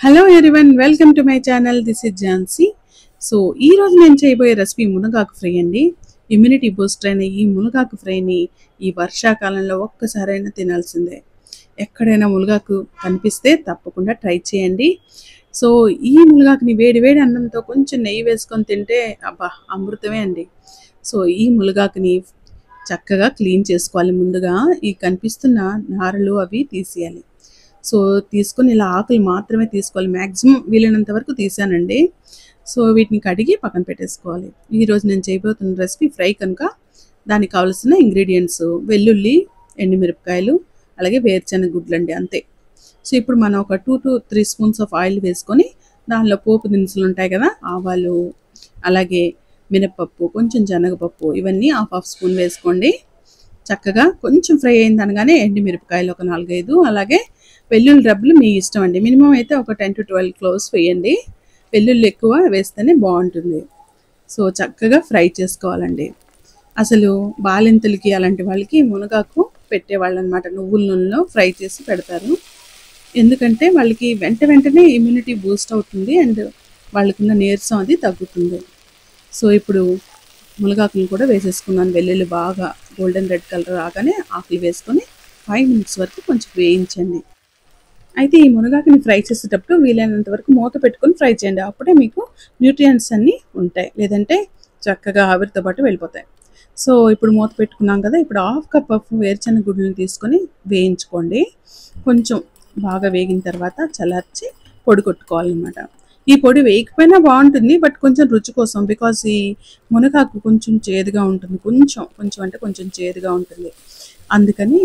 Hello everyone, welcome to my channel. This is Jhansi. So ఈ రోజు నేను చేయబోయే రెసిపీ మునగాకు ఫ్రై అండి. ఇమ్యూనిటీ బూస్టర్ అయిన ఈ మునగాకు ఫ్రైని ఈ వర్షాకాలంలో ఒక్కసారైనా తినాల్సిందే. ఎక్కడైనా మునగాకు కనిపిస్తే తప్పకుండా ట్రై చేయండి. సో ఈ మునగాకుని వేడి వేడి అన్నంతో కొంచెం నెయ్యి వేసుకొని తింటే అబ్బా అమృతమే అండి. సో ఈ మునగాకుని చక్కగా క్లీన్ చేసుకోవాలి. ముందుగా ఈ కనిపిస్తున్న నారలు అవి తీసేయాలి. సో తీసుకొని ఇలా ఆకులు మాత్రమే తీసుకోవాలి. మ్యాక్సిమం వీలైనంత వరకు తీసానండి. సో వీటిని కడిగి పక్కన పెట్టేసుకోవాలి. ఈరోజు నేను చేయబోతున్న రెసిపీ ఫ్రై కనుక దానికి కావాల్సిన ఇంగ్రీడియంట్స్ వెల్లుల్లి, ఎండుమిరపకాయలు, అలాగే వేరుశనగ గుడ్లు అండి, అంతే. సో ఇప్పుడు మనం ఒక 2 to 3 స్పూన్స్ ఆఫ్ ఆయిల్ వేసుకొని దానిలో పోపు దినుసులు ఉంటాయి కదా, ఆవాలు, అలాగే మినపప్పు, కొంచెం శనగపప్పు, ఇవన్నీ హాఫ్ స్పూన్ వేసుకోండి. చక్కగా కొంచెం ఫ్రై అయిందనగానే ఎండుమిరపకాయలు ఒక 4-5, అలాగే వెల్లుల్లి రబ్బలు మీ ఇష్టం అండి. మినిమం అయితే ఒక 10 to 12 క్లోవ్స్ వేయండి. వెల్లుల్లి ఎక్కువ వేస్తేనే బాగుంటుంది. సో చక్కగా ఫ్రై చేసుకోవాలండి. అసలు బాలింతలకి అలాంటి వాళ్ళకి మునగాకు పెట్టేవాళ్ళు అనమాట. నువ్వుల నూనెలో ఫ్రై చేసి పెడతారు. ఎందుకంటే వాళ్ళకి వెంటనే ఇమ్యూనిటీ బూస్ట్ అవుతుంది అండ్ వాళ్ళకున్న నీరసం అది తగ్గుతుంది. సో ఇప్పుడు మునగాకులు కూడా వేసేసుకున్నాను. వెల్లుల్లి బాగా గోల్డెన్ రెడ్ కలర్ రాగానే ఆకులు వేసుకొని 5 minutes వరకు కొంచెం వేయించండి. అయితే ఈ మునగాకుని ఫ్రై చేసేటప్పుడు వీలైనంత వరకు మూత పెట్టుకొని ఫ్రై చేయండి. అప్పుడే మీకు న్యూట్రియంట్స్ అన్నీ ఉంటాయి, లేదంటే చక్కగా ఆవిరితో పాటు వెళ్ళిపోతాయి. సో ఇప్పుడు మూత పెట్టుకున్నాం కదా, ఇప్పుడు 1/2 cup ఆఫ్ వేరుశనగ గుడ్లను తీసుకొని వేయించుకోండి. కొంచెం బాగా వేగిన తర్వాత చల్లార్చి పొడి కొట్టుకోవాలన్నమాట. ఈ పొడి వేయకపోయినా బాగుంటుంది, బట్ కొంచెం రుచి కోసం, బికాజ్ ఈ మునగాకు కొంచెం చేదుగా ఉంటుంది. కొంచెం అంటే కొంచెం చేదుగా ఉంటుంది. అందుకని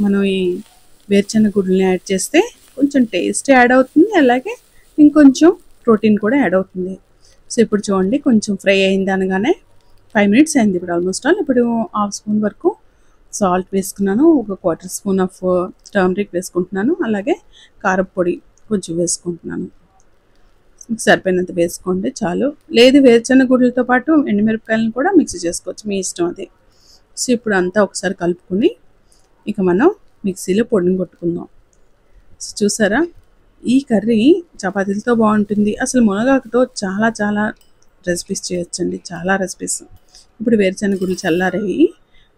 మనం ఈ వేరుశనగ గుడ్లని యాడ్ చేస్తే కొంచెం టేస్ట్ యాడ్ అవుతుంది, అలాగే ఇంకొంచెం ప్రోటీన్ కూడా యాడ్ అవుతుంది. సో ఇప్పుడు చూడండి, కొంచెం ఫ్రై అయింది అనగానే 5 minutes అయింది ఇప్పుడు ఆల్మోస్ట్ ఆల్. ఇప్పుడు 1/2 స్పూన్ వరకు సాల్ట్ వేసుకున్నాను, ఒక 1/4 స్పూన్ ఆఫ్ టర్మరిక్ వేసుకుంటున్నాను, అలాగే కారం పొడి కొంచెం వేసుకుంటున్నాను. సరిపోయినంత వేసుకోండి చాలు. లేదు వేరుశనగ గుడ్లతో పాటు ఎండుమిరపకాయలను కూడా మిక్సీ చేసుకోవచ్చు, మీ ఇష్టం అది. సో ఇప్పుడు అంతా ఒకసారి కలుపుకొని ఇక మనం మిక్సీలో పొడిని కొట్టుకుందాం. చూసారా, ఈ కర్రీ చపాతీలతో బాగుంటుంది. అసలు మునగాకుతో చాలా రెసిపీస్ చేయొచ్చండి, చాలా రెసిపీస్. ఇప్పుడు వేరుశనగ గుడ్లు చల్లారాయి.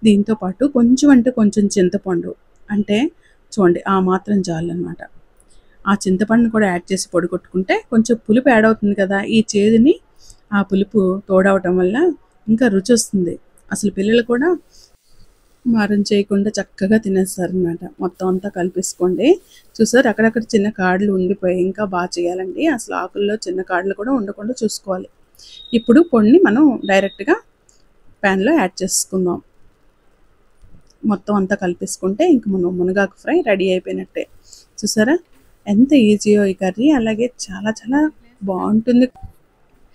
దీంతో పాటు కొంచెం అంటే కొంచెం చింతపండు, అంటే చూడండి ఆ మాత్రం చాలు అనమాట. ఆ చింతపండుని కూడా యాడ్ చేసి పొడి కొట్టుకుంటే కొంచెం పులుపు యాడ్ అవుతుంది కదా, ఈ చేదుని ఆ పులుపు తోడవటం వల్ల ఇంకా రుచి వస్తుంది. అసలు పిల్లలు కూడా మారం చేయకుండా చక్కగా తినేస్తారనమాట. మొత్తం అంతా కలిపేసుకోండి. చూసారు, అక్కడక్కడ చిన్న కాడలు ఉండిపోయి, ఇంకా బాగా చేయాలండి. అసలు ఆకుల్లో చిన్న కాడలు కూడా ఉండకుండా చూసుకోవాలి. ఇప్పుడు పొడిని మనం డైరెక్ట్గా ప్యాన్లో యాడ్ చేసుకుందాం. మొత్తం అంతా కలిపేసుకుంటే ఇంక మనం మునగాకు ఫ్రై రెడీ అయిపోయినట్టే. చూసారా ఎంత ఈజీయో ఈ కర్రీ, అలాగే చాలా బాగుంటుంది.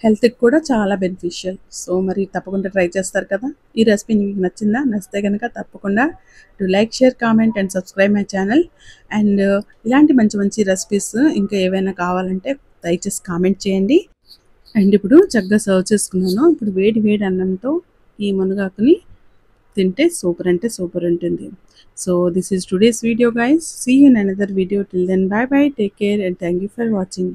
హెల్త్కి కూడా చాలా బెనిఫిషియల్. సో మరి తప్పకుండా ట్రై చేస్తారు కదా. ఈ రెసిపీ మీకు నచ్చిందా? నచ్చితే కనుక తప్పకుండా to like, share, comment and subscribe my channel. And ఇలాంటి మంచి రెసిపీస్ ఇంకా ఏవైనా కావాలంటే దయచేసి కామెంట్ చేయండి. అండ్ ఇప్పుడు చక్కగా సర్వ్ చేసుకున్నాను. ఇప్పుడు వేడి అన్నంతో ఈ మునగాకుని తింటే సూపర్ అంటే సూపర్ ఉంటుంది. So this is today's video guys. See you in another video. Till then, bye, take care and thank you for watching.